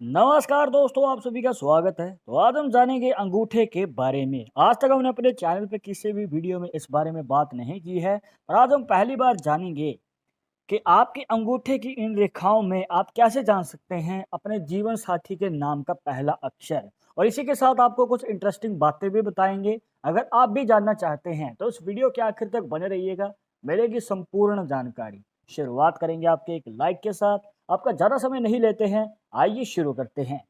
नमस्कार दोस्तों, आप सभी का स्वागत है। तो आज हम जानेंगे अंगूठे के बारे में। आज तक हमने अपने चैनल पे किसी भी वीडियो में इस बारे में बात नहीं की है और आज हम पहली बार जानेंगे कि आपके अंगूठे की इन रेखाओं में आप कैसे जान सकते हैं अपने जीवन साथी के नाम का पहला अक्षर। और इसी के साथ आपको कुछ इंटरेस्टिंग बातें भी बताएंगे। अगर आप भी जानना चाहते हैं तो इस वीडियो के आखिर तक बने रहिएगा, मिलेगी संपूर्ण जानकारी। शुरुआत करेंगे आपके एक लाइक के साथ। आपका ज़्यादा समय नहीं लेते हैं, आइए शुरू करते हैं।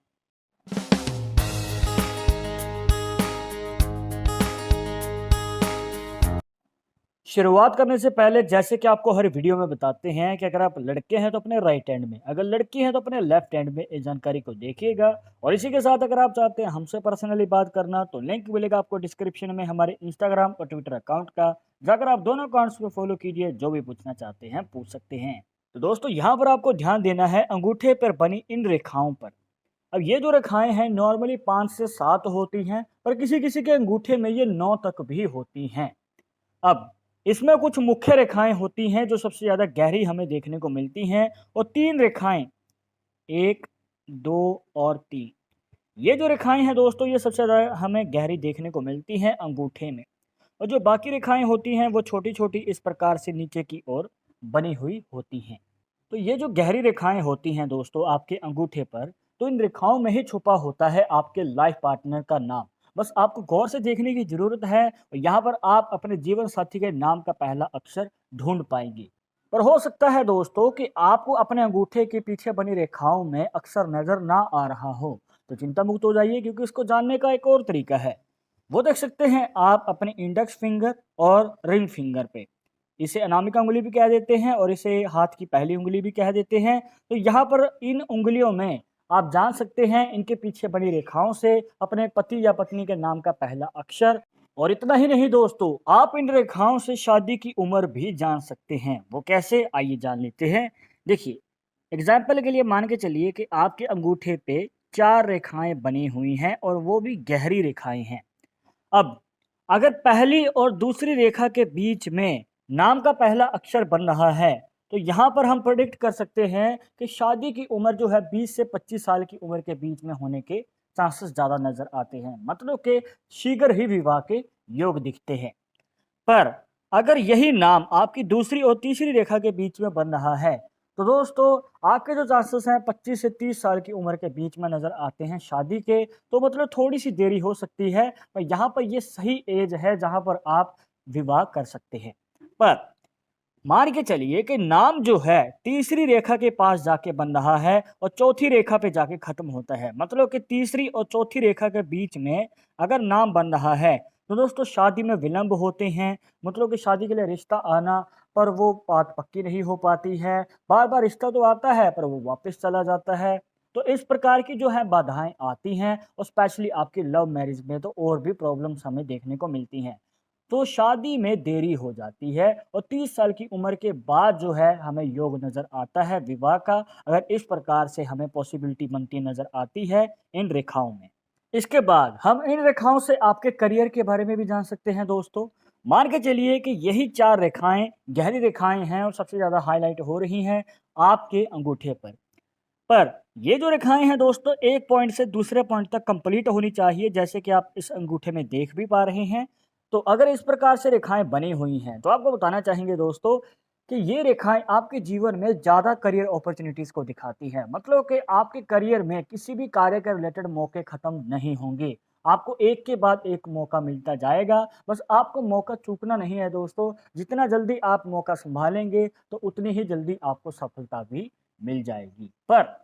शुरुआत करने से पहले जैसे कि आपको हर वीडियो में बताते हैं कि अगर आप लड़के हैं तो अपने राइट हैंड में, अगर लड़की है तो अपने लेफ्ट हैंड में इस जानकारी को देखिएगा। और इसी के साथ अगर आप चाहते हैं हमसे पर्सनली बात करना तो लिंक मिलेगा आपको डिस्क्रिप्शन में हमारे इंस्टाग्राम और ट्विटर अकाउंट का। जाकर आप दोनों अकाउंट्स पे फॉलो कीजिए, जो भी पूछना चाहते हैं पूछ सकते हैं। तो दोस्तों यहाँ पर आपको ध्यान देना है अंगूठे पर बनी इन रेखाओं पर। अब ये जो रेखाएं हैं नॉर्मली 5 से 7 होती हैं, पर किसी किसी के अंगूठे में ये 9 तक भी होती हैं। अब इसमें कुछ मुख्य रेखाएं होती हैं जो सबसे ज़्यादा गहरी हमें देखने को मिलती हैं, और 3 रेखाएं, 1, 2 और 3, ये जो रेखाएं हैं दोस्तों ये सबसे ज़्यादा हमें गहरी देखने को मिलती हैं अंगूठे में। और जो बाकी रेखाएं होती हैं वो छोटी छोटी इस प्रकार से नीचे की ओर बनी हुई होती हैं। तो ये जो गहरी रेखाएं होती हैं दोस्तों आपके अंगूठे पर, तो इन रेखाओं में ही छुपा होता है आपके लाइफ पार्टनर का नाम। बस आपको गौर से देखने की जरूरत है और यहाँ पर आप अपने जीवन साथी के नाम का पहला अक्षर ढूंढ पाएंगे। पर हो सकता है दोस्तों कि आपको अपने अंगूठे के पीछे बनी रेखाओं में अक्षर नजर ना आ रहा हो, तो चिंता मुक्त हो जाइए, क्योंकि इसको जानने का एक और तरीका है। वो देख सकते हैं आप अपने इंडेक्स फिंगर और रिंग फिंगर पे। इसे अनामिका उंगली भी कह देते हैं और इसे हाथ की पहली उंगली भी कह देते हैं। तो यहाँ पर इन उंगलियों में आप जान सकते हैं इनके पीछे बनी रेखाओं से अपने पति या पत्नी के नाम का पहला अक्षर। और इतना ही नहीं दोस्तों, आप इन रेखाओं से शादी की उम्र भी जान सकते हैं। वो कैसे, आइए जान लेते हैं। देखिए, एग्जाम्पल के लिए मान के चलिए कि आपके अंगूठे पे 4 रेखाएं बनी हुई हैं और वो भी गहरी रेखाएं हैं। अब अगर पहली और दूसरी रेखा के बीच में नाम का पहला अक्षर बन रहा है, तो यहाँ पर हम प्रेडिक्ट कर सकते हैं कि शादी की उम्र जो है 20 से 25 साल की उम्र के बीच में होने के चांसेस ज़्यादा नजर आते हैं, मतलब कि शीघ्र ही विवाह के योग दिखते हैं। पर अगर यही नाम आपकी दूसरी और तीसरी रेखा के बीच में बन रहा है, तो दोस्तों आपके जो चांसेस हैं 25 से 30 साल की उम्र के बीच में नजर आते हैं शादी के। तो मतलब थोड़ी सी देरी हो सकती है, पर यहाँ पर ये सही एज है जहाँ पर आप विवाह कर सकते हैं। पर मान के चलिए कि नाम जो है तीसरी रेखा के पास जाके बन रहा है और चौथी रेखा पे जाके खत्म होता है, मतलब कि तीसरी और चौथी रेखा के बीच में अगर नाम बन रहा है, तो दोस्तों शादी में विलंब होते हैं। मतलब कि शादी के लिए रिश्ता आना, पर वो बात पक्की नहीं हो पाती है। बार बार रिश्ता तो आता है पर वो वापस चला जाता है। तो इस प्रकार की जो है बाधाएं आती हैं, और स्पेशली आपकी लव मैरिज में तो और भी प्रॉब्लम्स हमें देखने को मिलती हैं। तो शादी में देरी हो जाती है और 30 साल की उम्र के बाद जो है हमें योग नज़र आता है विवाह का, अगर इस प्रकार से हमें पॉसिबिलिटी बनती नज़र आती है इन रेखाओं में। इसके बाद हम इन रेखाओं से आपके करियर के बारे में भी जान सकते हैं दोस्तों। मान के चलिए कि यही 4 रेखाएं गहरी रेखाएं हैं और सबसे ज़्यादा हाईलाइट हो रही हैं आपके अंगूठे पर ये जो रेखाएं हैं दोस्तों एक पॉइंट से दूसरे पॉइंट तक कंप्लीट होनी चाहिए, जैसे कि आप इस अंगूठे में देख भी पा रहे हैं। तो अगर इस प्रकार से रेखाएं बनी हुई हैं तो आपको बताना चाहेंगे दोस्तों कि ये रेखाएं आपके जीवन में ज़्यादा करियर अपॉर्चुनिटीज़ को दिखाती हैं, मतलब कि आपके करियर में किसी भी कार्य के रिलेटेड मौके ख़त्म नहीं होंगे। आपको एक के बाद एक मौका मिलता जाएगा, बस आपको मौका चूकना नहीं है दोस्तों। जितना जल्दी आप मौका संभालेंगे तो उतनी ही जल्दी आपको सफलता भी मिल जाएगी। पर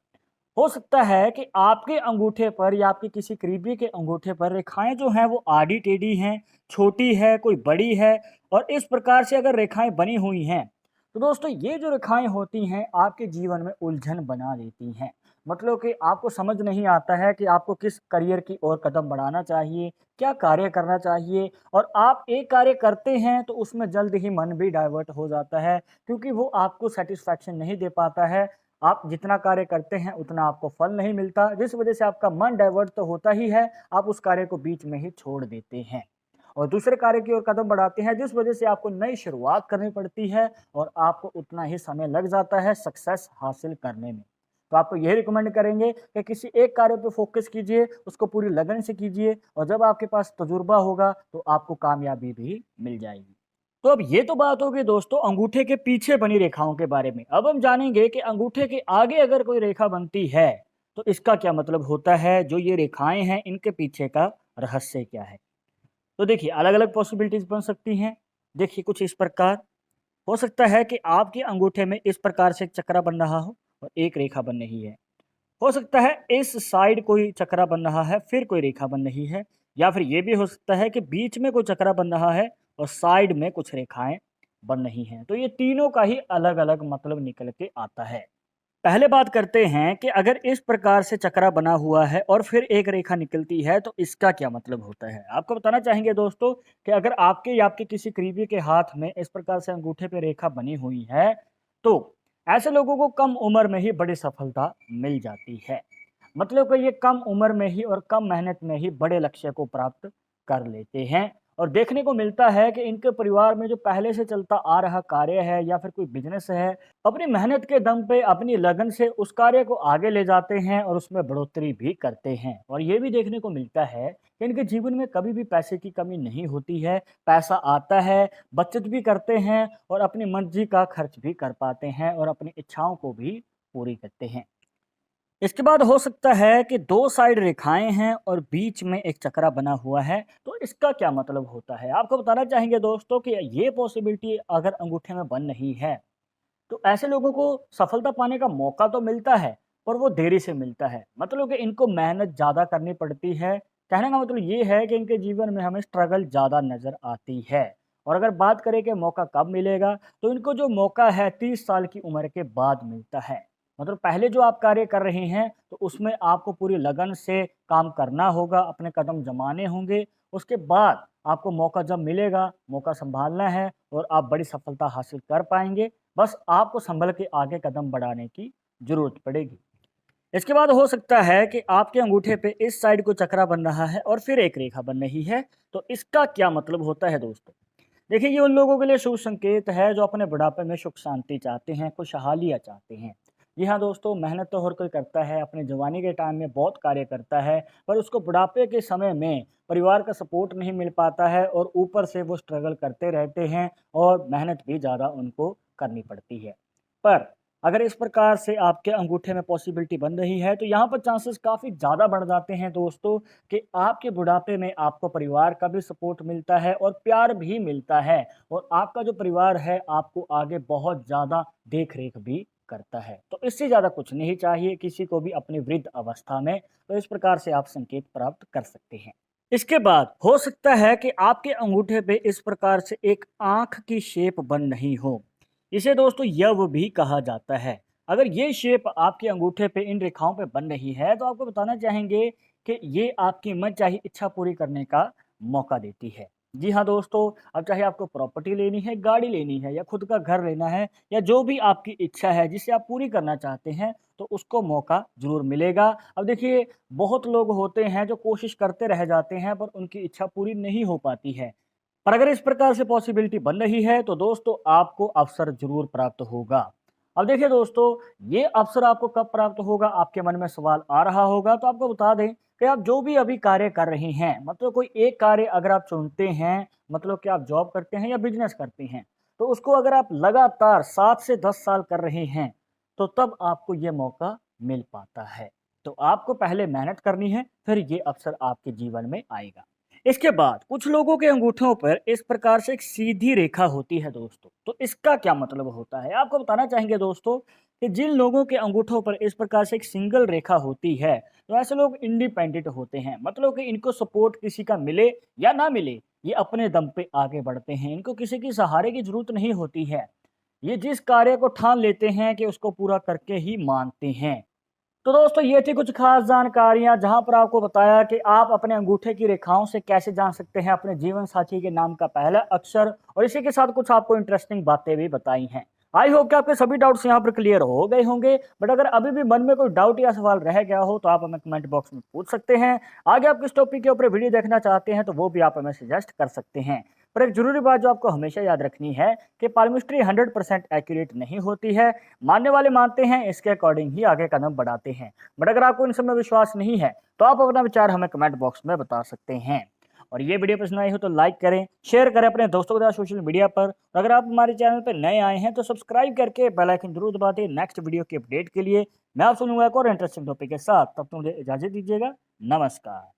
हो सकता है कि आपके अंगूठे पर या आपके किसी करीबी के अंगूठे पर रेखाएं जो हैं वो आड़ी टेढ़ी हैं, छोटी है, कोई बड़ी है। और इस प्रकार से अगर रेखाएं बनी हुई हैं, तो दोस्तों ये जो रेखाएं होती हैं आपके जीवन में उलझन बना देती हैं। मतलब कि आपको समझ नहीं आता है कि आपको किस करियर की ओर कदम बढ़ाना चाहिए, क्या कार्य करना चाहिए। और आप एक कार्य करते हैं तो उसमें जल्द ही मन भी डाइवर्ट हो जाता है, क्योंकि वो आपको सेटिस्फैक्शन नहीं दे पाता है। आप जितना कार्य करते हैं उतना आपको फल नहीं मिलता, जिस वजह से आपका मन डाइवर्ट तो होता ही है, आप उस कार्य को बीच में ही छोड़ देते हैं और दूसरे कार्य की ओर कदम बढ़ाते हैं, जिस वजह से आपको नई शुरुआत करनी पड़ती है और आपको उतना ही समय लग जाता है सक्सेस हासिल करने में। तो आपको यही रिकमेंड करेंगे कि किसी एक कार्य पे फोकस कीजिए, उसको पूरी लगन से कीजिए और जब आपके पास तजुर्बा होगा तो आपको कामयाबी भी मिल जाएगी। तो अब ये तो बात होगी दोस्तों अंगूठे के पीछे बनी रेखाओं के बारे में। अब हम जानेंगे कि अंगूठे के आगे अगर कोई रेखा बनती है तो इसका क्या मतलब होता है, जो ये रेखाएं हैं इनके पीछे का रहस्य क्या है। तो देखिए अलग-अलग पॉसिबिलिटीज बन सकती हैं। देखिए कुछ इस प्रकार हो सकता है कि आपके अंगूठे में इस प्रकार से एक चक्रा बन रहा हो और एक रेखा बन रही है। हो सकता है इस साइड कोई चक्रा बन रहा है, फिर कोई रेखा बन रही है, या फिर ये भी हो सकता है कि बीच में कोई चक्रा बन रहा है और साइड में कुछ रेखाएं बन रही हैं। तो ये तीनों का ही अलग-अलग मतलब निकल के आता है। पहले बात करते हैं कि अगर इस प्रकार से चक्रा बना हुआ है और फिर एक रेखा निकलती है तो इसका क्या मतलब होता है। आपको बताना चाहेंगे दोस्तों कि अगर आपके या आपके किसी करीबी के हाथ में इस प्रकार से अंगूठे पे रेखा बनी हुई है तो ऐसे लोगों को कम उम्र में ही बड़ी सफलता मिल जाती है। मतलब कि ये कम उम्र में ही और कम मेहनत में ही बड़े लक्ष्य को प्राप्त कर लेते हैं। और देखने को मिलता है कि इनके परिवार में जो पहले से चलता आ रहा कार्य है या फिर कोई बिजनेस है, अपनी मेहनत के दम पे अपनी लगन से उस कार्य को आगे ले जाते हैं और उसमें बढ़ोतरी भी करते हैं। और ये भी देखने को मिलता है कि इनके जीवन में कभी भी पैसे की कमी नहीं होती है। पैसा आता है, बचत भी करते हैं और अपनी मर्जी का खर्च भी कर पाते हैं और अपनी इच्छाओं को भी पूरी करते हैं। इसके बाद हो सकता है कि दो साइड रेखाएं हैं और बीच में एक चक्रा बना हुआ है, तो इसका क्या मतलब होता है। आपको बताना चाहेंगे दोस्तों कि ये पॉसिबिलिटी अगर अंगूठे में बन रही है तो ऐसे लोगों को सफलता पाने का मौका तो मिलता है पर वो देरी से मिलता है। मतलब कि इनको मेहनत ज़्यादा करनी पड़ती है। कहने का मतलब ये है कि इनके जीवन में हमें स्ट्रगल ज़्यादा नज़र आती है। और अगर बात करें कि मौका कब मिलेगा तो इनको जो मौका है 30 साल की उम्र के बाद मिलता है। मतलब पहले जो आप कार्य कर रहे हैं तो उसमें आपको पूरी लगन से काम करना होगा, अपने कदम जमाने होंगे। उसके बाद आपको मौका जब मिलेगा, मौका संभालना है और आप बड़ी सफलता हासिल कर पाएंगे। बस आपको संभल के आगे कदम बढ़ाने की ज़रूरत पड़ेगी। इसके बाद हो सकता है कि आपके अंगूठे पे इस साइड को चक्रा बन रहा है और फिर एक रेखा बन रही है, तो इसका क्या मतलब होता है दोस्तों? देखिए ये उन लोगों के लिए शुभ संकेत है जो अपने बुढ़ापे में सुख शांति चाहते हैं, खुशहालियाँ चाहते हैं। जी हाँ दोस्तों, मेहनत तो हर कोई करता है, अपने जवानी के टाइम में बहुत कार्य करता है, पर उसको बुढ़ापे के समय में परिवार का सपोर्ट नहीं मिल पाता है और ऊपर से वो स्ट्रगल करते रहते हैं और मेहनत भी ज़्यादा उनको करनी पड़ती है। पर अगर इस प्रकार से आपके अंगूठे में पॉसिबिलिटी बन रही है तो यहाँ पर चांसेस काफ़ी ज़्यादा बढ़ जाते हैं दोस्तों कि आपके बुढ़ापे में आपको परिवार का भी सपोर्ट मिलता है और प्यार भी मिलता है और आपका जो परिवार है आपको आगे बहुत ज़्यादा देख रेख भी करता है। तो इससे ज़्यादा कुछ नहीं चाहिए किसी को भी अपनी वृद्ध अवस्था में। तो इस प्रकार से आप संकेत प्राप्त कर सकते हैं। इसके बाद हो सकता है कि आपके अंगूठे पे इस प्रकार से एक आंख की शेप बन रही हो। इसे दोस्तों यव भी कहा जाता है। अगर ये शेप आपके अंगूठे पे इन रेखाओं पे बन रही है तो आपको बताना चाहेंगे कि ये आपकी मनचाही इच्छा पूरी करने का मौका देती है। जी हाँ दोस्तों, अब चाहे आपको प्रॉपर्टी लेनी है, गाड़ी लेनी है या खुद का घर लेना है या जो भी आपकी इच्छा है जिसे आप पूरी करना चाहते हैं तो उसको मौका ज़रूर मिलेगा। अब देखिए बहुत लोग होते हैं जो कोशिश करते रह जाते हैं पर उनकी इच्छा पूरी नहीं हो पाती है। पर अगर इस प्रकार से पॉसिबिलिटी बन रही है तो दोस्तों आपको अवसर ज़रूर प्राप्त होगा। अब देखिए दोस्तों, ये अवसर आपको कब प्राप्त होगा, आपके मन में सवाल आ रहा होगा तो आपको बता दें कि आप जो भी अभी कार्य कर रहे हैं, मतलब कोई एक कार्य अगर आप चुनते हैं, मतलब कि आप जॉब करते हैं या बिजनेस करते हैं, तो उसको अगर आप लगातार 7 से 10 साल कर रहे हैं, तो तब आपको ये मौका मिल पाता है। तो आपको पहले मेहनत करनी है, फिर ये अवसर आपके जीवन में आएगा। इसके बाद कुछ लोगों के अंगूठों पर इस प्रकार से एक सीधी रेखा होती है दोस्तों, तो इसका क्या मतलब होता है। आपको बताना चाहेंगे दोस्तों कि जिन लोगों के अंगूठों पर इस प्रकार से एक सिंगल रेखा होती है तो ऐसे लोग इंडिपेंडेंट होते हैं। मतलब कि इनको सपोर्ट किसी का मिले या ना मिले, ये अपने दम पे आगे बढ़ते हैं। इनको किसी की सहारे की जरूरत नहीं होती है। ये जिस कार्य को ठान लेते हैं कि उसको पूरा करके ही मानते हैं। तो दोस्तों ये थी कुछ खास जानकारियां जहां पर आपको बताया कि आप अपने अंगूठे की रेखाओं से कैसे जान सकते हैं अपने जीवन साथी के नाम का पहला अक्षर, और इसी के साथ कुछ आपको इंटरेस्टिंग बातें भी बताई हैं। आई होप कि आपके सभी डाउट्स यहां पर क्लियर हो गए होंगे। बट अगर अभी भी मन में कोई डाउट या सवाल रह गया हो तो आप हमें कमेंट बॉक्स में पूछ सकते हैं। आगे आप किस टॉपिक के ऊपर वीडियो देखना चाहते हैं तो वो भी आप हमें सजेस्ट कर सकते हैं। पर एक ज़रूरी बात जो आपको हमेशा याद रखनी है कि पाल्मिस्ट्री 100% एक्यूरेट नहीं होती है। मानने वाले मानते हैं, इसके अकॉर्डिंग ही आगे कदम बढ़ाते हैं। बट अगर आपको इन सब में विश्वास नहीं है तो आप अपना विचार हमें कमेंट बॉक्स में बता सकते हैं। और ये वीडियो पसंद आई हो तो लाइक करें, शेयर करें अपने दोस्तों के साथ सोशल मीडिया पर। अगर आप हमारे चैनल पर नए आए हैं तो सब्सक्राइब करके बेल आइकन जरूर दबा दें नेक्स्ट वीडियो की अपडेट के लिए। मैं आप सुनूंगा एक और इंटरेस्टिंग टॉपिक के साथ, तब तक मुझे इजाजत दीजिएगा। नमस्कार।